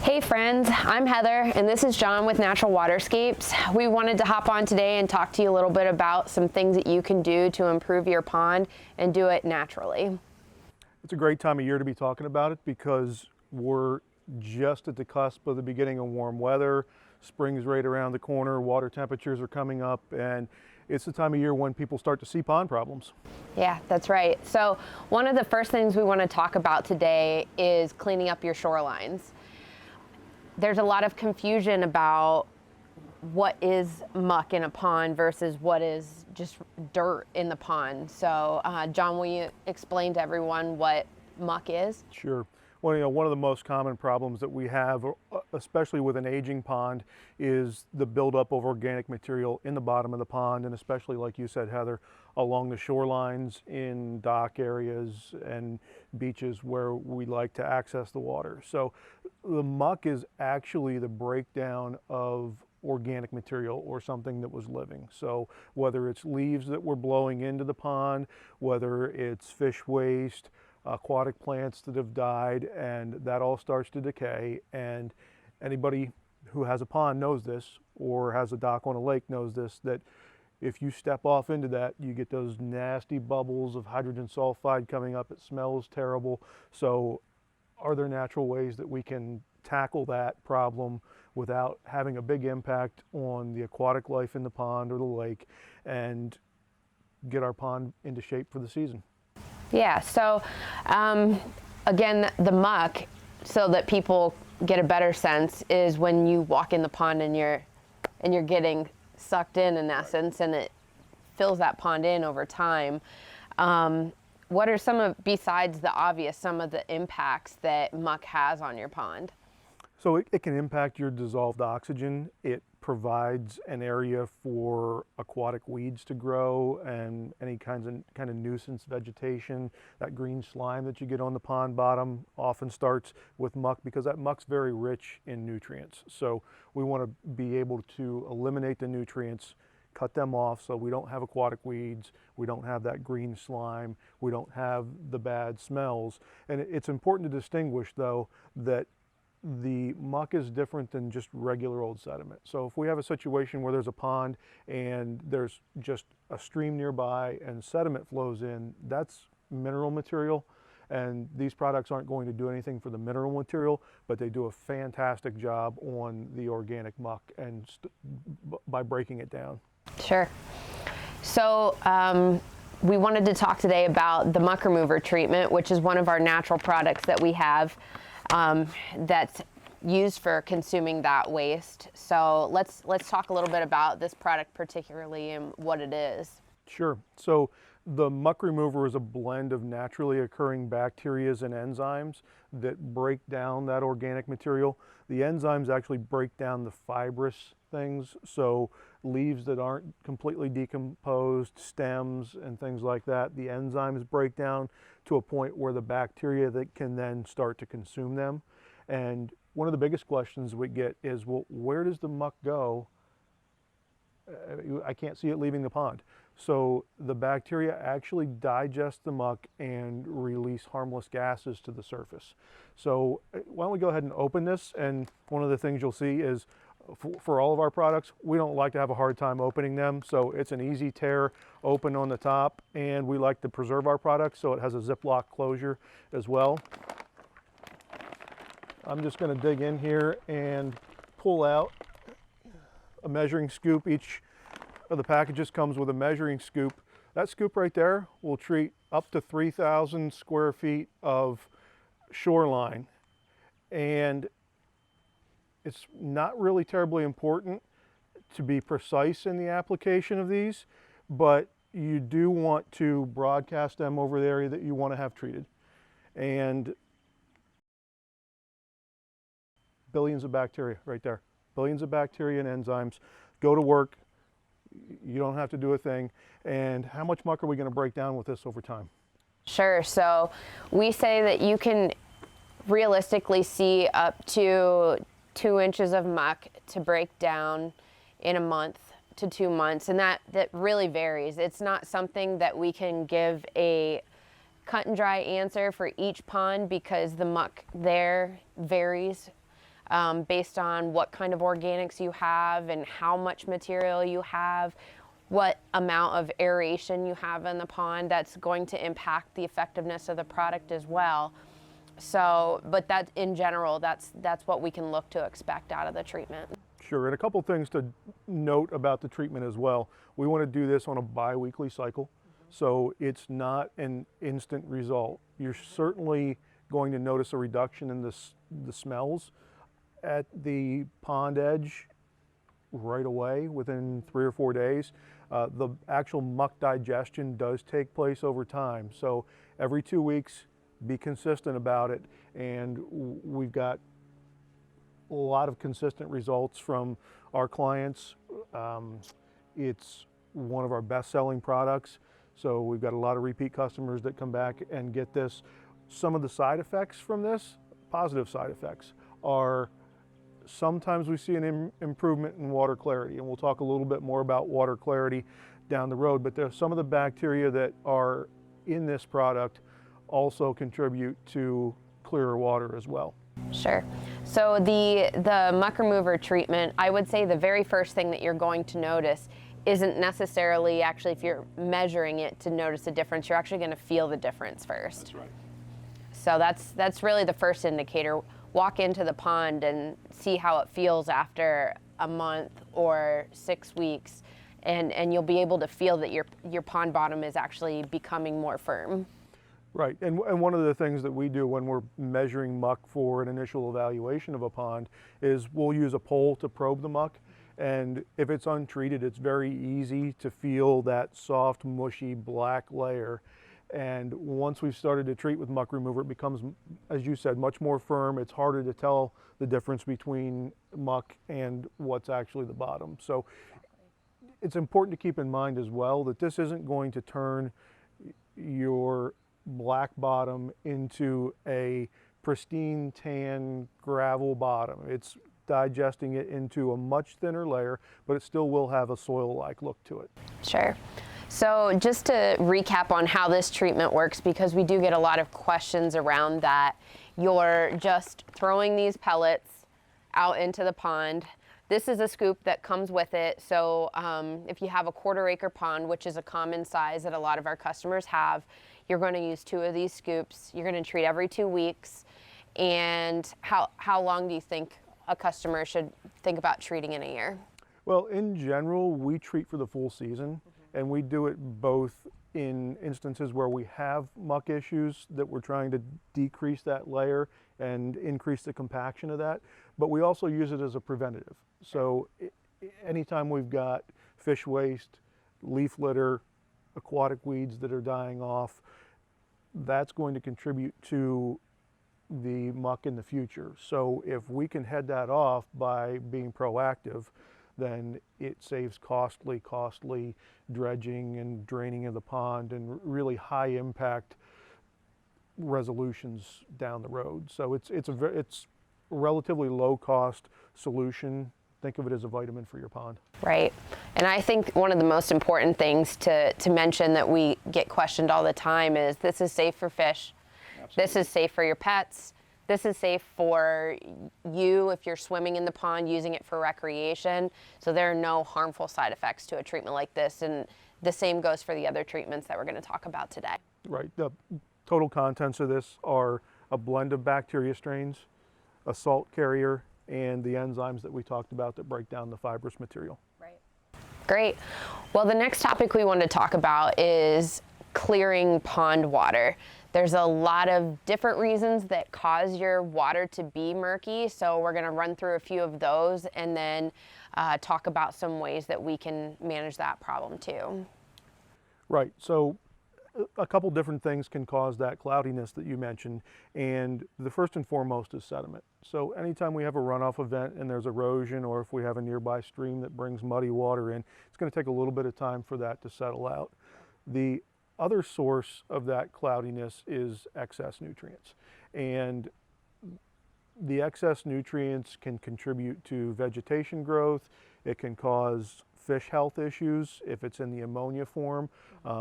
Hey friends, I'm Heather and this is John with Natural Waterscapes. We wanted to hop on today and talk to you a little bit about some things that you can do to improve your pond and do it naturally. It's a great time of year to be talking about it because we're just at the cusp of the beginning of warm weather. Spring's right around the corner, water temperatures are coming up, and it's the time of year when people start to see pond problems. Yeah, that's right. So one of the first things we want to talk about today is cleaning up your shorelines. There's a lot of confusion about what is muck in a pond versus what is just dirt in the pond. So John, will you explain to everyone what muck is? Sure. Well, one of the most common problems that we have, especially with an aging pond, is the buildup of organic material in the bottom of the pond, and especially, like you said, Heather, along the shorelines in dock areas and beaches where we like to access the water. So the muck is actually the breakdown of organic material or something that was living. So whether it's leaves that were blowing into the pond, whether it's fish waste, aquatic plants that have died, and that all starts to decay. And anybody who has a pond knows this, or has a dock on a lake knows this, that if you step off into that, you get those nasty bubbles of hydrogen sulfide coming up. It smells terrible. So are there natural ways that we can tackle that problem without having a big impact on the aquatic life in the pond or the lake, and get our pond into shape for the season? Yeah, so again, the muck, so that people get a better sense, is when you walk in the pond and you're getting sucked in essence, and it fills that pond in over time. What are some of, besides the obvious, some of the impacts that muck has on your pond? So it can impact your dissolved oxygen. It provides an area for aquatic weeds to grow and any kind of nuisance vegetation. That green slime that you get on the pond bottom often starts with muck because that muck's very rich in nutrients. So we want to be able to eliminate the nutrients, cut them off so we don't have aquatic weeds, we don't have that green slime, we don't have the bad smells. And it's important to distinguish, though, that the muck is different than just regular old sediment. So if we have a situation where there's a pond and there's just a stream nearby and sediment flows in, that's mineral material, and these products aren't going to do anything for the mineral material, but they do a fantastic job on the organic muck and by breaking it down. Sure. So we wanted to talk today about the muck remover treatment, which is one of our natural products that we have that's used for consuming that waste. So let's talk a little bit about this product particularly and what it is. Sure. So the muck remover is a blend of naturally occurring bacteria and enzymes that break down that organic material. The enzymes actually break down the fibrous things, so leaves that aren't completely decomposed, stems and things like that, the enzymes break down to a point where the bacteria that can then start to consume them. And one of the biggest questions we get is, well, where does the muck go? I can't see it leaving the pond. So the bacteria actually digest the muck and release harmless gases to the surface. So why don't we go ahead and open this, and one of the things you'll see is for all of our products, we don't like to have a hard time opening them, so it's an easy tear open on the top, and we like to preserve our products, so it has a Ziploc closure as well. I'm just going to dig in here and pull out a measuring scoop. Each of the packages comes with a measuring scoop. That scoop right there will treat up to 3,000 square feet of shoreline, and it's not really terribly important to be precise in the application of these, but you do want to broadcast them over the area that you want to have treated. And billions of bacteria right there, billions of bacteria and enzymes go to work. You don't have to do a thing. And how much muck are we going to break down with this over time? Sure. So we say that you can realistically see up to 2 inches of muck to break down in a month to 2 months, and that really varies. It's not something that we can give a cut and dry answer for each pond because the muck there varies based on what kind of organics you have and how much material you have, what amount of aeration you have in the pond. That's going to impact the effectiveness of the product as well. So, but that in general, that's what we can look to expect out of the treatment. Sure, and a couple things to note about the treatment as well. We want to do this on a bi-weekly cycle, so it's not an instant result. You're certainly going to notice a reduction in the smells at the pond edge right away within 3 or 4 days. The actual muck digestion does take place over time, so every 2 weeks, be consistent about it, and we've got a lot of consistent results from our clients. It's one of our best-selling products, so we've got a lot of repeat customers that come back and get this. Some of the side effects from this, positive side effects, are sometimes we see an improvement in water clarity, and we'll talk a little bit more about water clarity down the road, but there's some of the bacteria that are in this product also contribute to clearer water as well. Sure. So the muck remover treatment, I would say the very first thing that you're going to notice isn't necessarily actually, if you're measuring it to notice a difference, you're actually going to feel the difference first. That's right. So that's really the first indicator. Walk into the pond and see how it feels after a month or 6 weeks, and you'll be able to feel that your pond bottom is actually becoming more firm. Right, and one of the things that we do when we're measuring muck for an initial evaluation of a pond is we'll use a pole to probe the muck, and if it's untreated, it's very easy to feel that soft, mushy, black layer. And once we've started to treat with muck remover, it becomes, as you said, much more firm. It's harder to tell the difference between muck and what's actually the bottom. So it's important to keep in mind as well that this isn't going to turn your black bottom into a pristine tan gravel bottom. It's digesting it into a much thinner layer, but it still will have a soil-like look to it. Sure. So just to recap on how this treatment works, because we do get a lot of questions around that, you're just throwing these pellets out into the pond. This is a scoop that comes with it. So if you have a 1/4 acre pond, which is a common size that a lot of our customers have, you're going to use 2 of these scoops. You're going to treat every 2 weeks. And how long do you think a customer should think about treating in a year? Well, in general, we treat for the full season, and we do it both in instances where we have muck issues that we're trying to decrease that layer and increase the compaction of that, but we also use it as a preventative. So anytime we've got fish waste, leaf litter, aquatic weeds that are dying off, that's going to contribute to the muck in the future. So if we can head that off by being proactive, then it saves costly dredging and draining of the pond and really high impact resolutions down the road. So it's a relatively low cost solution. Think of it as a vitamin for your pond. Right. And I think one of the most important things to mention that we get questioned all the time is this is safe for fish. Absolutely. This is safe for your pets. This is safe for you if you're swimming in the pond using it for recreation. So there are no harmful side effects to a treatment like this. And the same goes for the other treatments that we're going to talk about today. Right. The total contents of this are a blend of bacteria strains, a salt carrier, and the enzymes that we talked about that break down the fibrous material. Right. Great. Well, the next topic we want to talk about is clearing pond water. There's a lot of different reasons that cause your water to be murky, so we're going to run through a few of those and then talk about some ways that we can manage that problem too. Right. So a couple different things can cause that cloudiness that you mentioned, and the first and foremost is sediment. So anytime we have a runoff event and there's erosion, or if we have a nearby stream that brings muddy water in, it's going to take a little bit of time for that to settle out. The other source of that cloudiness is excess nutrients, and the excess nutrients can contribute to vegetation growth. It can cause fish health issues if it's in the ammonia form.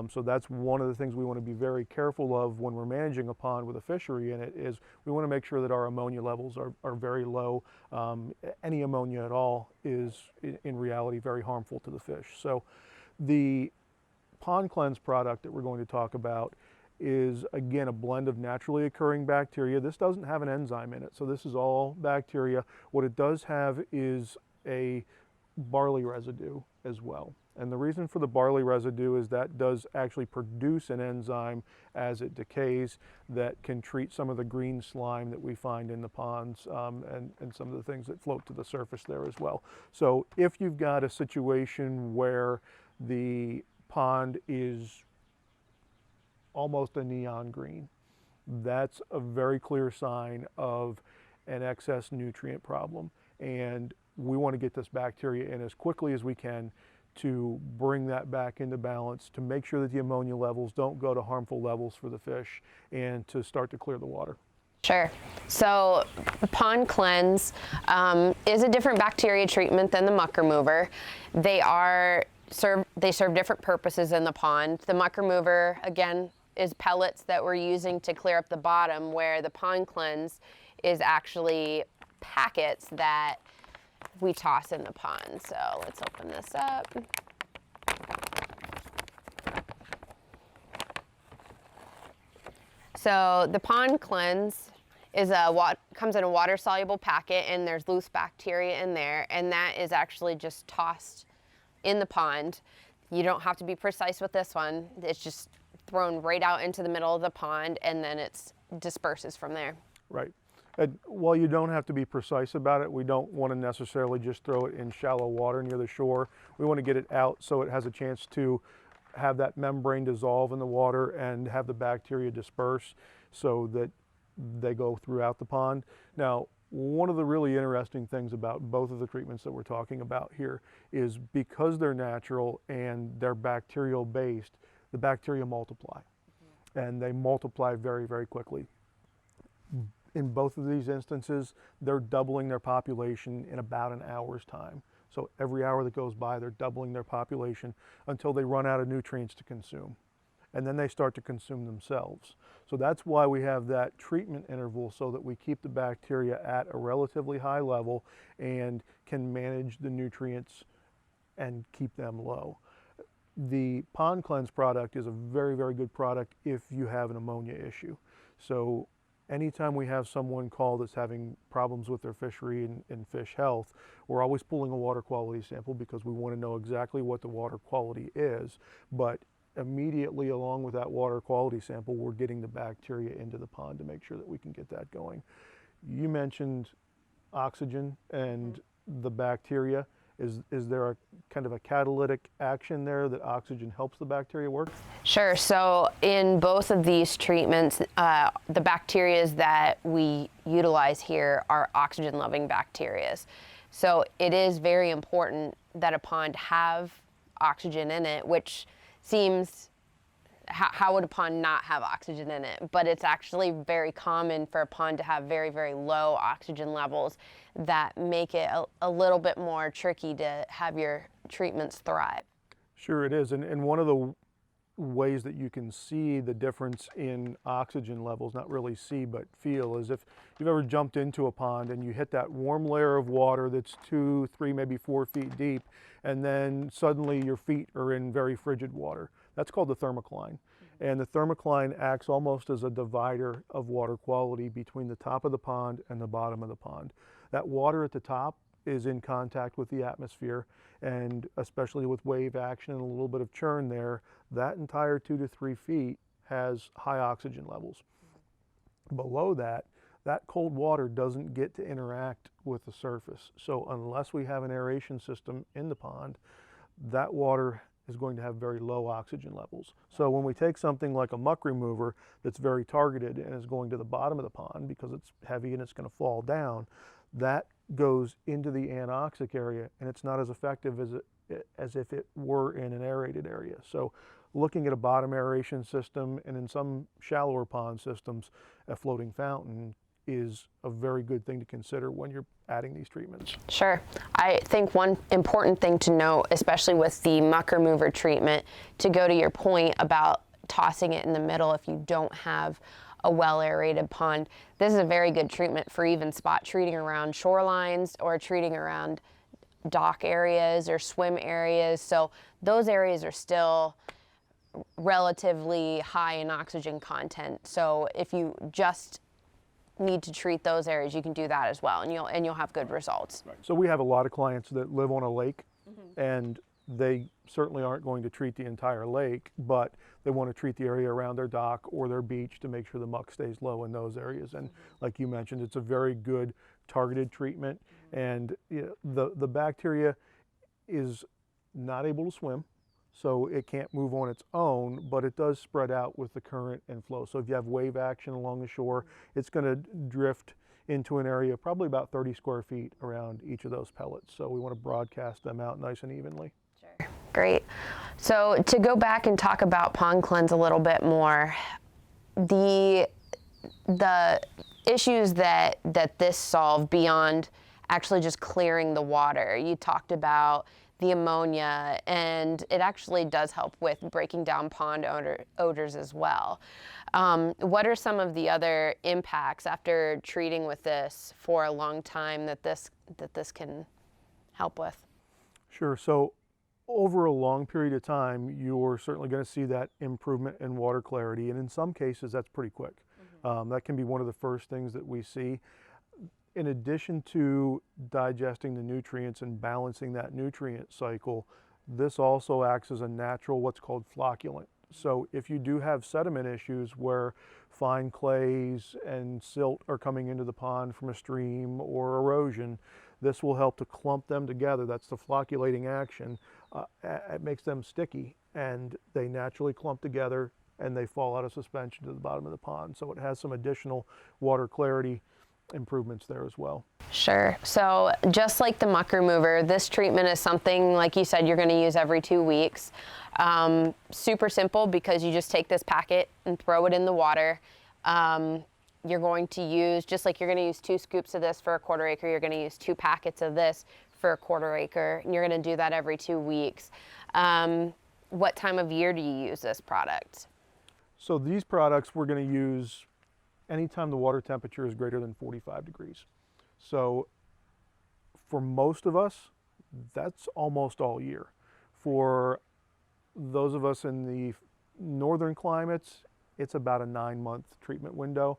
So that's one of the things we want to be very careful of when we're managing a pond with a fishery in it, is we want to make sure that our ammonia levels are very low. Any ammonia at all is in reality very harmful to the fish. So the pond cleanse product that we're going to talk about is, again, a blend of naturally occurring bacteria. This doesn't have an enzyme in it, so this is all bacteria. What it does have is a barley residue as well. And the reason for the barley residue is that does actually produce an enzyme as it decays that can treat some of the green slime that we find in the ponds, and some of the things that float to the surface there as well. So if you've got a situation where the pond is almost a neon green, that's a very clear sign of an excess nutrient problem. And we want to get this bacteria in as quickly as we can to bring that back into balance, to make sure that the ammonia levels don't go to harmful levels for the fish, and to start to clear the water. Sure. So the pond cleanse is a different bacteria treatment than the muck remover. They serve different purposes in the pond. The muck remover, again, is pellets that we're using to clear up the bottom, where the pond cleanse is actually packets that we toss in the pond. So let's open this up. So the pond cleanse is comes in a water-soluble packet, and there's loose bacteria in there, and that is actually just tossed in the pond. You don't have to be precise with this one. It's just thrown right out into the middle of the pond, and then it disperses from there. Right. And while you don't have to be precise about it, we don't want to necessarily just throw it in shallow water near the shore. We want to get it out so it has a chance to have that membrane dissolve in the water and have the bacteria disperse so that they go throughout the pond. Now, one of the really interesting things about both of the treatments that we're talking about here is, because they're natural and they're bacterial based, the bacteria multiply. And they multiply very, very quickly. In both of these instances, they're doubling their population in about an hour's time. So every hour that goes by, they're doubling their population until they run out of nutrients to consume. And then they start to consume themselves. So that's why we have that treatment interval, so that we keep the bacteria at a relatively high level and can manage the nutrients and keep them low. The pond cleanse product is a very, very good product if you have an ammonia issue. So anytime we have someone call that's having problems with their fishery and fish health, we're always pulling a water quality sample, because we want to know exactly what the water quality is. But immediately along with that water quality sample, we're getting the bacteria into the pond to make sure that we can get that going. You mentioned oxygen and the bacteria. Is there a kind of a catalytic action there that oxygen helps the bacteria work? Sure. So in both of these treatments, the bacteria that we utilize here are oxygen-loving bacteria. So it is very important that a pond have oxygen in it, which seems, how would a pond not have oxygen in it? But it's actually very common for a pond to have very, very low oxygen levels that make it a little bit more tricky to have your treatments thrive. Sure it is. And one of the ways that you can see the difference in oxygen levels, not really see but feel, is if you've ever jumped into a pond and you hit that warm layer of water that's 2, 3, maybe 4 feet deep, and then suddenly your feet are in very frigid water. That's called the thermocline. And the thermocline acts almost as a divider of water quality between the top of the pond and the bottom of the pond. That water at the top is in contact with the atmosphere, and especially with wave action and a little bit of churn there, that entire 2 to 3 feet has high oxygen levels. Below that, that cold water doesn't get to interact with the surface. So unless we have an aeration system in the pond, that water is going to have very low oxygen levels. So when we take something like a muck remover that's very targeted and is going to the bottom of the pond because it's heavy and it's going to fall down, that goes into the anoxic area, and it's not as effective as if it were in an aerated area. So looking at a bottom aeration system, and in some shallower pond systems, a floating fountain is a very good thing to consider when you're adding these treatments. Sure. I think one important thing to note, especially with the muck remover treatment, to go to your point about tossing it in the middle if you don't have a well aerated pond, this is a very good treatment for even spot treating around shorelines or treating around dock areas or swim areas. So those areas are still relatively high in oxygen content. So if you just need to treat those areas, you can do that as well, and you'll have good results. Right. So we have a lot of clients that live on a lake, and they certainly aren't going to treat the entire lake, but they want to treat the area around their dock or their beach to make sure the muck stays low in those areas. And like you mentioned, it's a very good targeted treatment, and the bacteria is not able to swim, so it can't move on its own, but it does spread out with the current and flow. So if you have wave action along the shore, it's going to drift into an area probably about 30 square feet around each of those pellets. So we want to broadcast them out nice and evenly. Sure. Great. So to go back and talk about Pond Cleanse a little bit more, the issues that this solved beyond actually just clearing the water, you talked about the ammonia, and it actually does help with breaking down pond odors as well. What are some of the other impacts after treating with this for a long time that this can help with? Sure. So over a long period of time, you're certainly going to see that improvement in water clarity, and in some cases that's pretty quick. That can be one of the first things that we see. In addition to digesting the nutrients and balancing that nutrient cycle, this also acts as a natural, what's called flocculant. So if you do have sediment issues where fine clays and silt are coming into the pond from a stream or erosion, this will help to clump them together. That's the flocculating action. It makes them sticky, and they naturally clump together and they fall out of suspension to the bottom of the pond. So it has some additional water clarity improvements there as well. Sure. So just like the muck remover, this treatment is something, like you said, you're going to use every 2 weeks. Super simple, because you just take this packet and throw it in the water. You're going to use, just like you're going to use 2 scoops of this for a 1/4 acre, you're going to use 2 packets of this for a 1/4 acre, and you're going to do that every 2 weeks. What time of year do you use this product? So these products we're going to use anytime the water temperature is greater than 45 degrees. So for most of us, that's almost all year. For those of us in the northern climates, it's about a 9-month treatment window.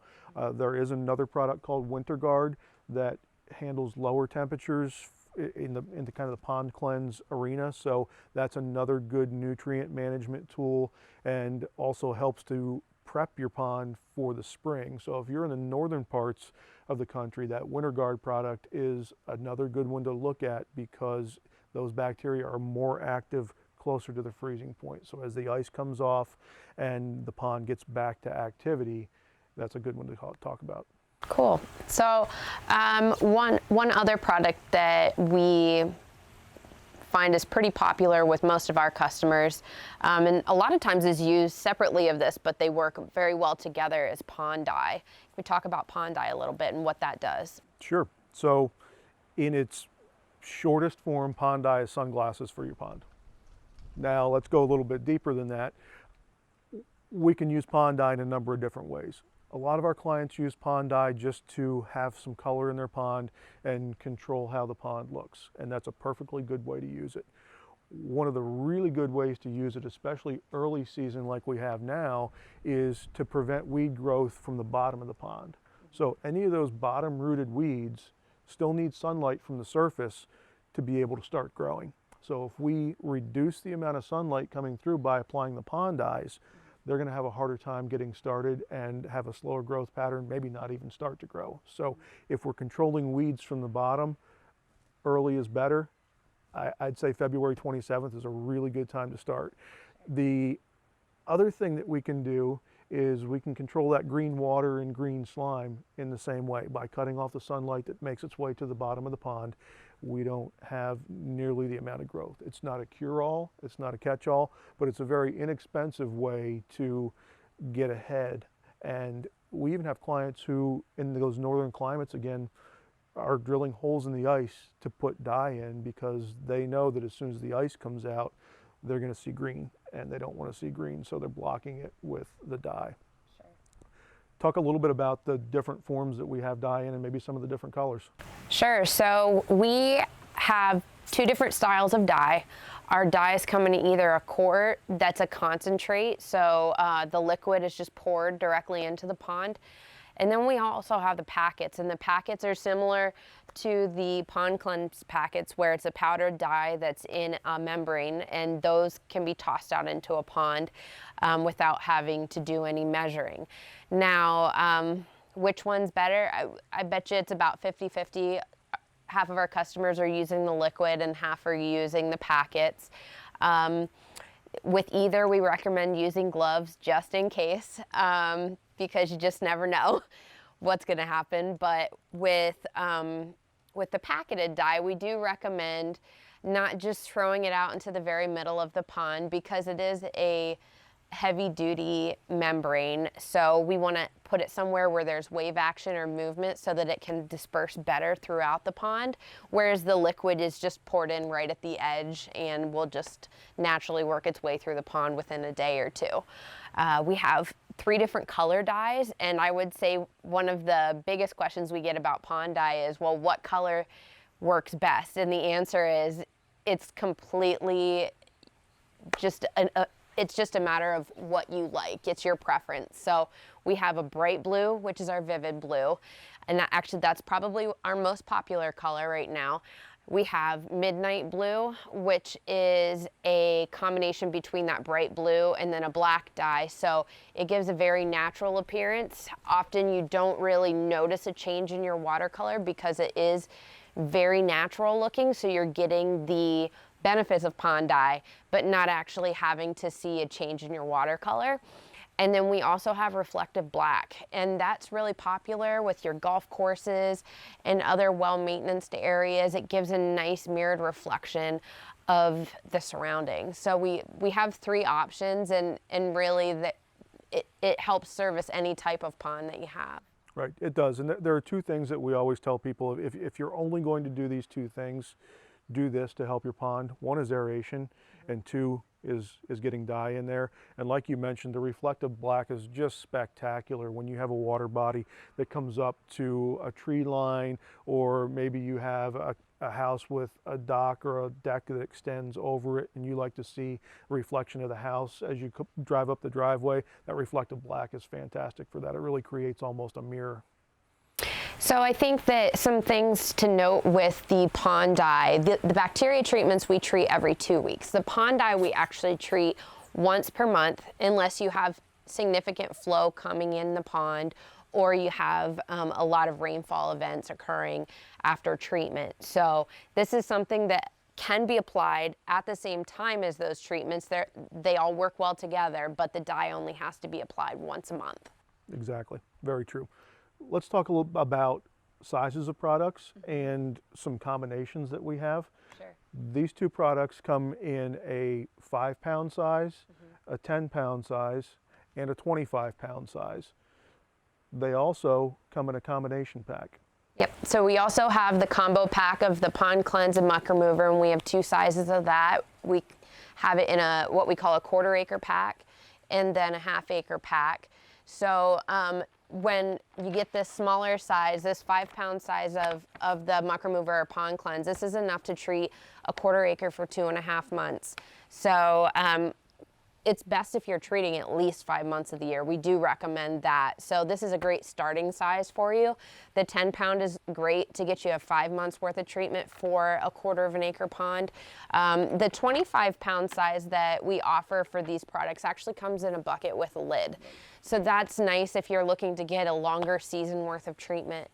There is another product called Winter Guard that handles lower temperatures in the kind of the pond cleanse arena. So that's another good nutrient management tool, and also helps to prep your pond for the spring. So if you're in the northern parts of the country, that Winter Guard product is another good one to look at, because those bacteria are more active closer to the freezing point. So as the ice comes off and the pond gets back to activity, that's a good one to talk about. Cool. So one other product that we find is pretty popular with most of our customers, and a lot of times is used separately of this, but they work very well together, is Pondeye. Can we talk about Pondeye a little bit and what that does? Sure. So in its shortest form, Pondeye is sunglasses for your pond. Now let's go a little bit deeper than that. We can use Pondeye in a number of different ways. A lot of our clients use Pondeye just to have some color in their pond and control how the pond looks, and that's a perfectly good way to use it. One of the really good ways to use it, especially early season like we have now, is to prevent weed growth from the bottom of the pond. So any of those bottom rooted weeds still need sunlight from the surface to be able to start growing. So if we reduce the amount of sunlight coming through by applying the Pondeys, they're going to have a harder time getting started and have a slower growth pattern, maybe not even start to grow. So if we're controlling weeds from the bottom, early is better. I'd say February 27th is a really good time to start. The other thing that we can do is we can control that green water and green slime in the same way by cutting off the sunlight that makes its way to the bottom of the pond. We don't have nearly the amount of growth. It's not a cure-all, it's not a catch-all, but it's a very inexpensive way to get ahead and we even have clients who, in those northern climates again, are drilling holes in the ice to put dye in because they know that as soon as the ice comes out, they're going to see green, and they don't want to see green, so they're blocking it with the dye. Sure. Talk a little bit about the different forms that we have dye in and maybe some of the different colors. Sure. So we have two different styles of dye. Our dyes come in either a quart that's a concentrate, so the liquid is just poured directly into the pond. And then we also have the packets, and the packets are similar to the pond cleanse packets where it's a powdered dye that's in a membrane, and those can be tossed out into a pond without having to do any measuring. Now, which one's better? I bet you it's about 50-50. Half of our customers are using the liquid and half are using the packets. With either, we recommend using gloves just in case, because you just never know what's going to happen. But with the packeted dye, we do recommend not just throwing it out into the very middle of the pond because it is a heavy-duty membrane, so we want to put it somewhere where there's wave action or movement so that it can disperse better throughout the pond, whereas the liquid is just poured in right at the edge and will just naturally work its way through the pond within a day or two. We have 3 different color dyes, and I would say one of the biggest questions we get about Pondeye is, well, what color works best? And the answer is it's completely just it's just a matter of what you like. It's your preference. So we have a bright blue, which is our vivid blue. And that's probably our most popular color right now. We have midnight blue, which is a combination between that bright blue and then a black dye. So it gives a very natural appearance. Often you don't really notice a change in your watercolor because it is very natural looking. So you're getting the benefits of Pondeye, but not actually having to see a change in your watercolor. And then we also have reflective black, and that's really popular with your golf courses and other well-maintenanced areas. It gives a nice mirrored reflection of the surroundings. So we have 3 options, and really it helps service any type of pond that you have. Right, it does. And there are 2 things that we always tell people. If you're only going to do these 2 things, do this to help your pond. 1 is aeration, and 2 is getting dye in there. And like you mentioned, the reflective black is just spectacular when you have a water body that comes up to a tree line, or maybe you have a house with a dock or a deck that extends over it and you like to see a reflection of the house as you drive up the driveway. That reflective black is fantastic for that. It really creates almost a mirror. So I think that some things to note with the Pondeye, the bacteria treatments we treat every 2 weeks. The Pondeye we actually treat once per month unless you have significant flow coming in the pond or you have a lot of rainfall events occurring after treatment. So this is something that can be applied at the same time as those treatments. They all work well together, but the dye only has to be applied once a month. Exactly, very true. Let's talk a little about sizes of products and some combinations that we have. Sure. These 2 products come in a 5-pound size, a 10-pound size, and a 25-pound size. They also come in a combination pack. Yep, so we also have the combo pack of the Pond Cleanse and Muck Remover, and we have 2 sizes of that. We have it in what we call a 1/4 acre pack and then a 1/2 acre pack. So when you get this smaller size, this 5-pound size of the Muck Remover or Pond Cleanse, this is enough to treat a 1/4 acre for 2.5 months. So it's best if you're treating at least 5 months of the year. We do recommend that. So this is a great starting size for you. The 10-pound is great to get you a 5 months worth of treatment for a 1/4 acre pond. The 25-pound size that we offer for these products actually comes in a bucket with a lid. So that's nice if you're looking to get a longer season worth of treatment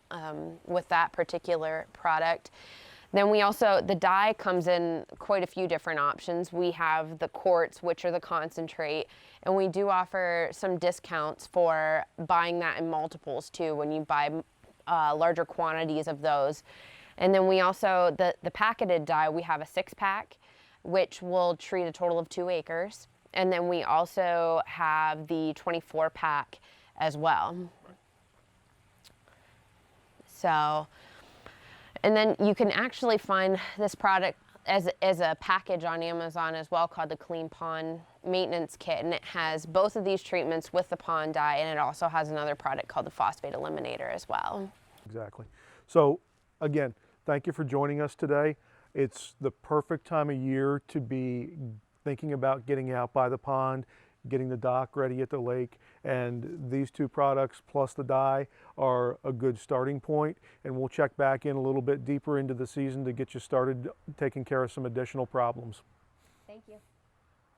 with that particular product. Then the dye comes in quite a few different options. We have the quartz, which are the concentrate, and we do offer some discounts for buying that in multiples too when you buy larger quantities of those. And then we also, the packeted dye, we have a 6-pack, which will treat a total of 2 acres. And then we also have the 24-pack as well. So, and then you can actually find this product as a package on Amazon as well, called the Clean Pond Maintenance Kit, and it has both of these treatments with the Pondeye, and it also has another product called the Phosphate Eliminator as well. Exactly. So again, thank you for joining us today. It's the perfect time of year to be thinking about getting out by the pond, getting the dock ready at the lake, and these two products plus the dye are a good starting point, and we'll check back in a little bit deeper into the season to get you started taking care of some additional problems. Thank you.